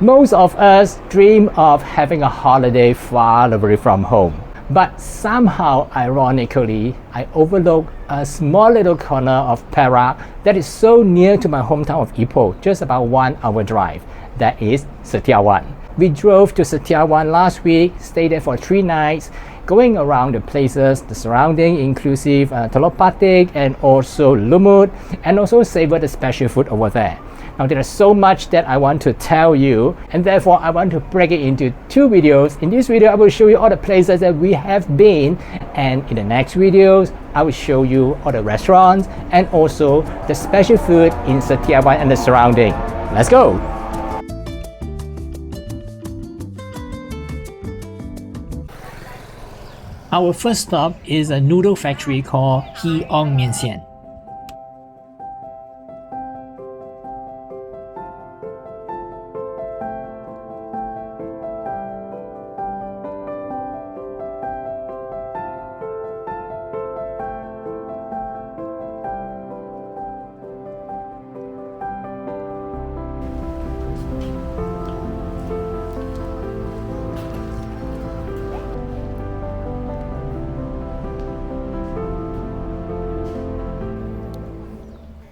Most of us dream of having a holiday far away from home. But somehow, ironically, I overlook a small little corner of Perak that is so near to my hometown of Ipoh, just about 1 hour drive. That is Sitiawan. We drove to Sitiawan last week, stayed there for 3 nights, going around the places, the surrounding, inclusive Teluk Batik and also Lumut, and also savor the special food over there. Now there is so much that I want to tell you, and therefore I want to break it into 2 videos. In this video, I will show you all the places that we have been, and in the next videos, I will show you all the restaurants and also the special food in Sitiawan and the surrounding. Let's go! Our first stop is a noodle factory called Hee Ong Mian Xian.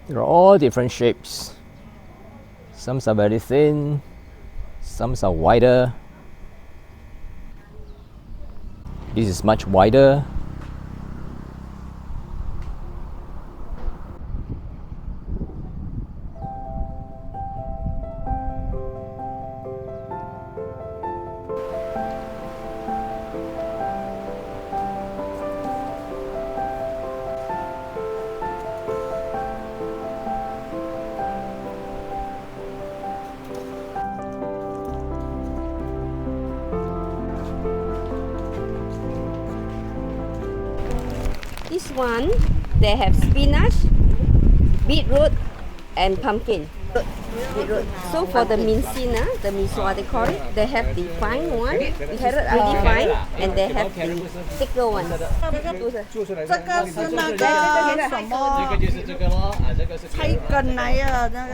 They're all different shapes. Some are very thin, some are wider. This is much wider. This one, they have spinach, beetroot, and pumpkin. Beetroot. So for the mincin, the misua they call it, they have the fine one, we have it really fine, and they have the thicker ones. 这个是那个什么？菜根来呀，那个。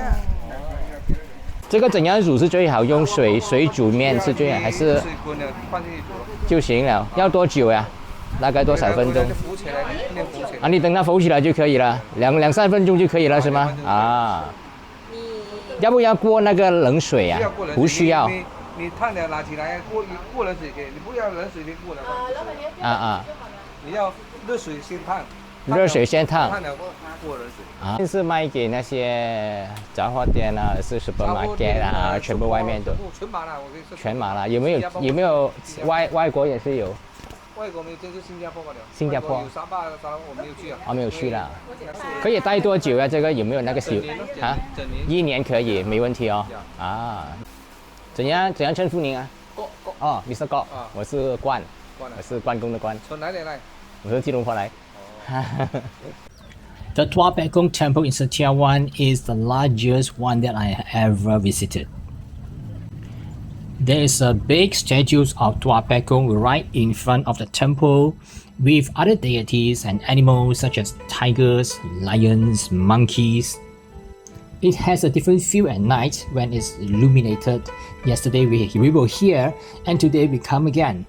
这个怎样煮是最好？用水煮面是最好，还是就行了？要多久呀？大概多少分钟？啊，你等它浮起来就可以了，两三分钟就可以了，是吗？啊。要不要过那个冷水啊？不需要。你烫了拿起来过冷水给，你不要冷水先过了。你要热水先烫。热水先烫。烫了过冷水。啊，是卖给那些杂货店啊，是 supermarket 啊，全部外面都。全麻辣，我跟你说。全麻辣，有没有外国也是有？外国没有，这是新加坡罢了。新加坡。有沙巴我没有去啊。没有去啦。可以待多久啊？这个有没有那个啊？1年可以，没问题哦。啊，怎样称呼您啊？哦 ，Mr. 郭，我是关，我是关公的关。从哪里来？我是吉隆坡来。The Tua Pek Kong Temple in Sitiawan is the largest one that I ever visited. There is a big statue of Tua Pek Kong right in front of the temple with other deities and animals such as tigers, lions, monkeys. It has a different feel at night when it's illuminated. Yesterday we were here and today we come again.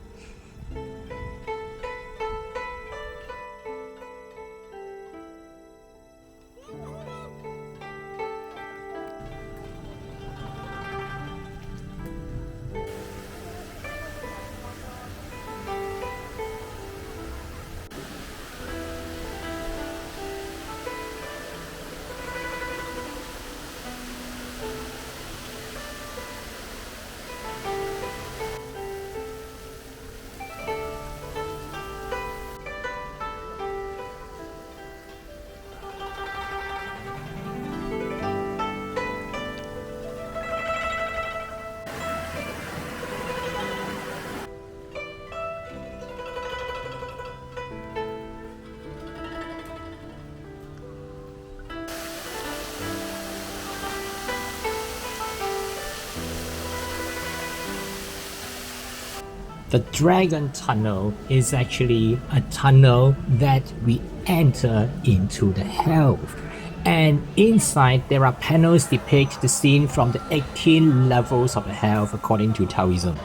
The Dragon Tunnel is actually a tunnel that we enter into the hell. And inside there are panels depict the scene from the 18 levels of health according to Taoism.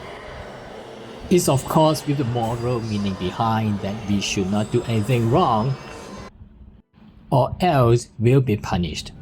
It's of course with the moral meaning behind that we should not do anything wrong or else we'll be punished.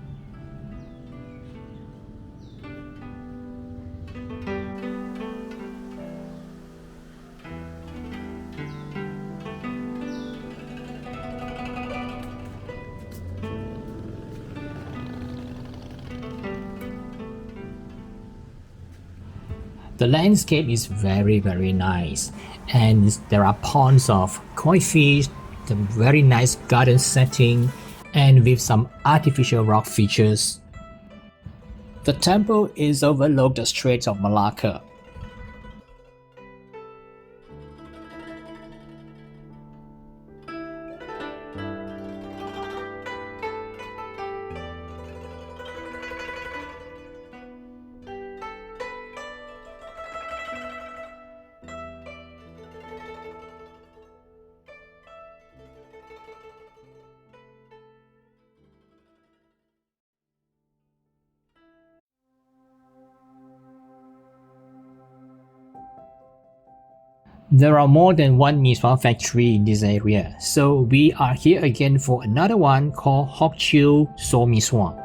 The landscape is very nice, and there are ponds of koi fish, the very nice garden setting, and with some artificial rock features. The temple is overlooked the Straits of Malacca. There are more than one miswa factory in this area, so we are here again for another one called Hock So Miswa.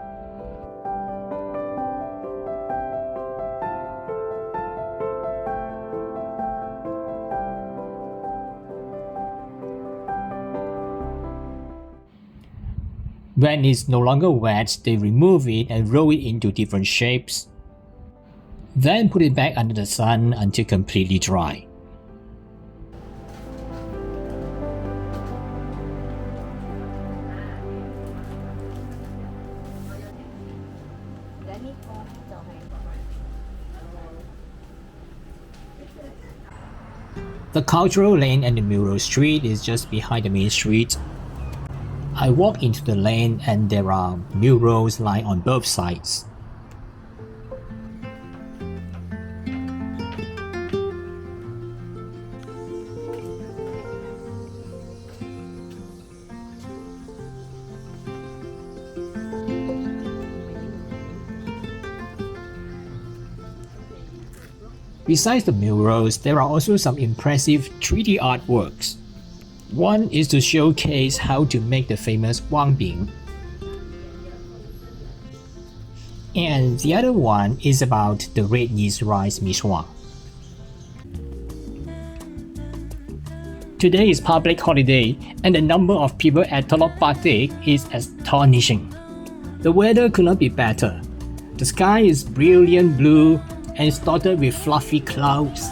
When it's no longer wet, they remove it and roll it into different shapes. Then put it back under the sun until completely dry. The cultural lane and the mural street is just behind the main street. I walk into the lane and there are murals lying on both sides. Besides the murals, there are also some impressive 3D artworks. One is to showcase how to make the famous Wang Bing. And the other one is about the red yeast rice miswa. Today is public holiday and the number of people at Teluk Batik is astonishing. The weather could not be better. The sky is brilliant blue and it's dotted with fluffy clouds.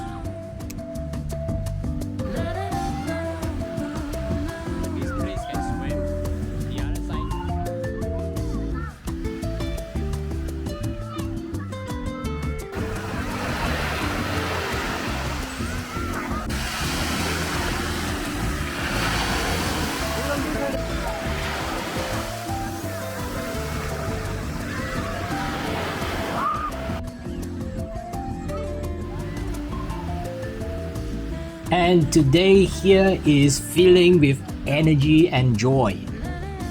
And today here is filling with energy and joy.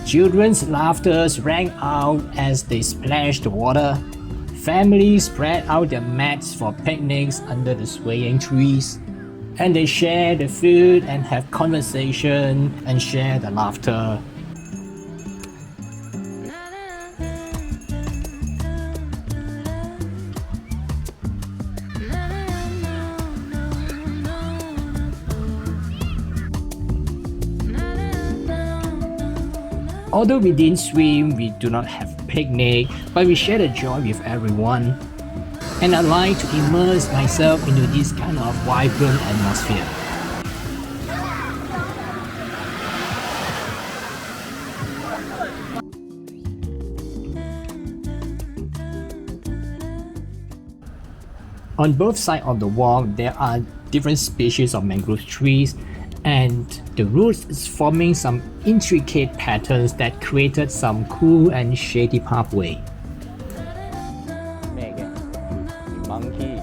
Children's laughter rang out as they splashed the water. Families spread out their mats for picnics under the swaying trees. And they share the food and have conversation and share the laughter. Although we didn't swim, we do not have picnic, but we share the joy with everyone. And I like to immerse myself into this kind of vibrant atmosphere. On both sides of the walk, there are different species of mangrove trees, and the roots is forming some intricate patterns that created some cool and shady pathway. Monkey.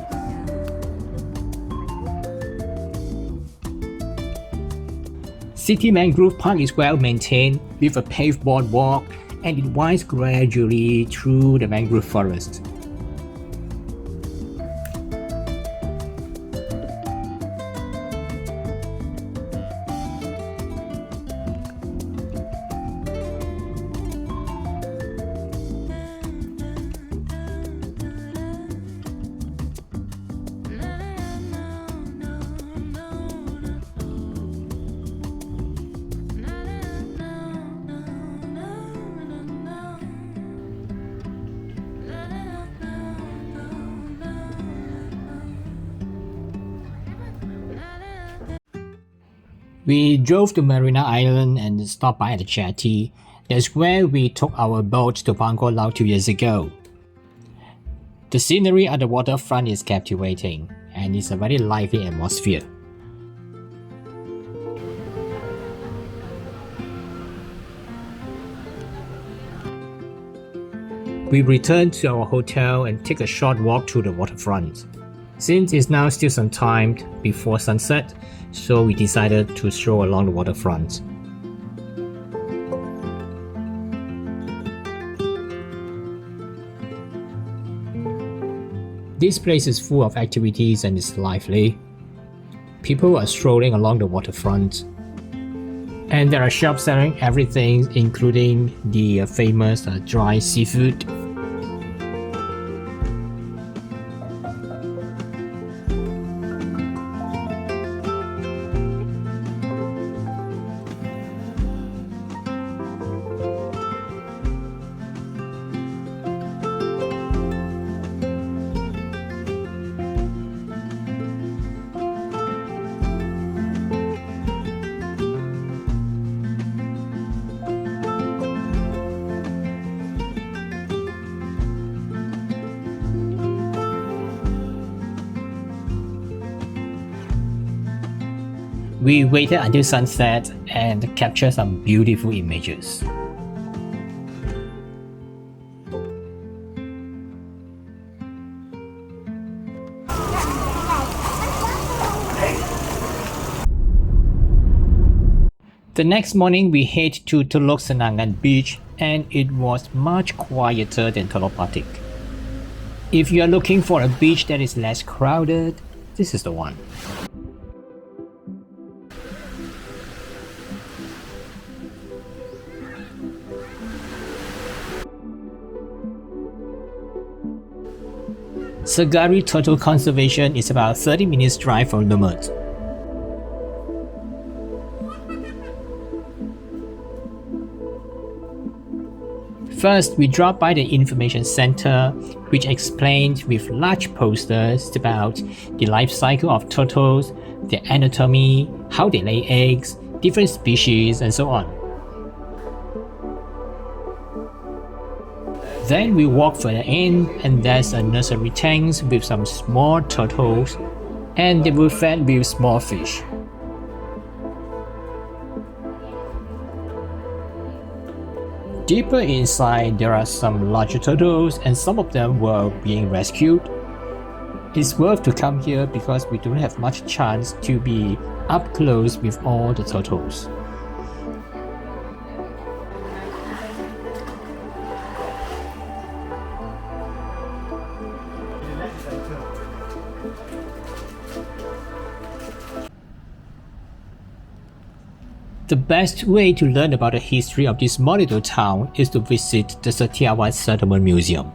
City Mangrove Park is well maintained with a paved boardwalk and it winds gradually through the mangrove forest. We drove to Marina Island and stopped by at the jetty. That's where we took our boat to Bangkok Lao 2 years ago. The scenery at the waterfront is captivating, and it's a very lively atmosphere. We returned to our hotel and take a short walk to the waterfront. Since it's now still some time before sunset, so we decided to stroll along the waterfront. This place is full of activities and is lively. People are strolling along the waterfront. And there are shops selling everything, including the famous dry seafood. We waited until sunset and captured some beautiful images. The next morning we head to Teluk Senangin Beach, and it was much quieter than Teluk Batik. If you are looking for a beach that is less crowded, this is the one. Segari Turtle Conservation is about 30 minutes drive from Lumut. First, we dropped by the information center, which explained with large posters about the life cycle of turtles, their anatomy, how they lay eggs, different species, and so on. Then we walk further in, and there's a nursery tank with some small turtles, and they were fed with small fish. Deeper inside, there are some larger turtles, and some of them were being rescued. It's worth to come here because we don't have much chance to be up close with all the turtles. The best way to learn about the history of this small little town is to visit the Sitiawan Settlement Museum.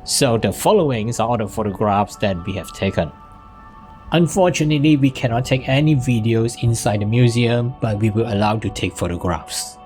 So the following are all the photographs that we have taken. Unfortunately, we cannot take any videos inside the museum, but we were allowed to take photographs.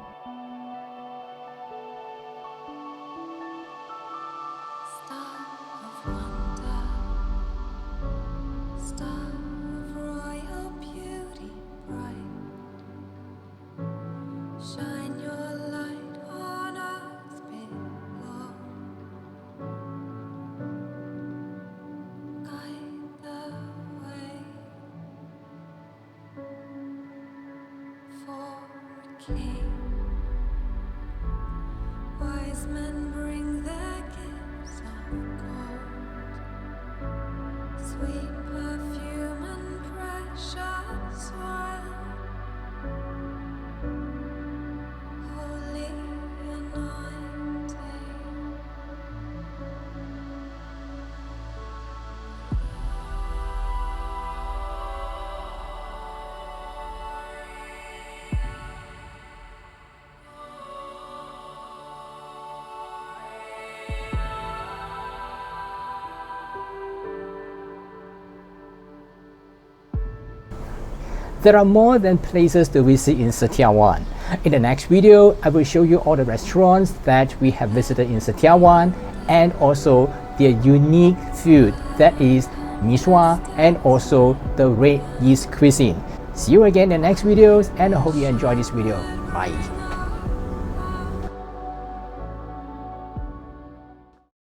Wise men bring their gifts of gold, sweet perfume and precious wine, holy and There are more than places to visit in Sitiawan. In the next video, I will show you all the restaurants that we have visited in Sitiawan and also their unique food, that is Shua and also the red yeast cuisine. See you again in the next videos and I hope you enjoy this video. Bye.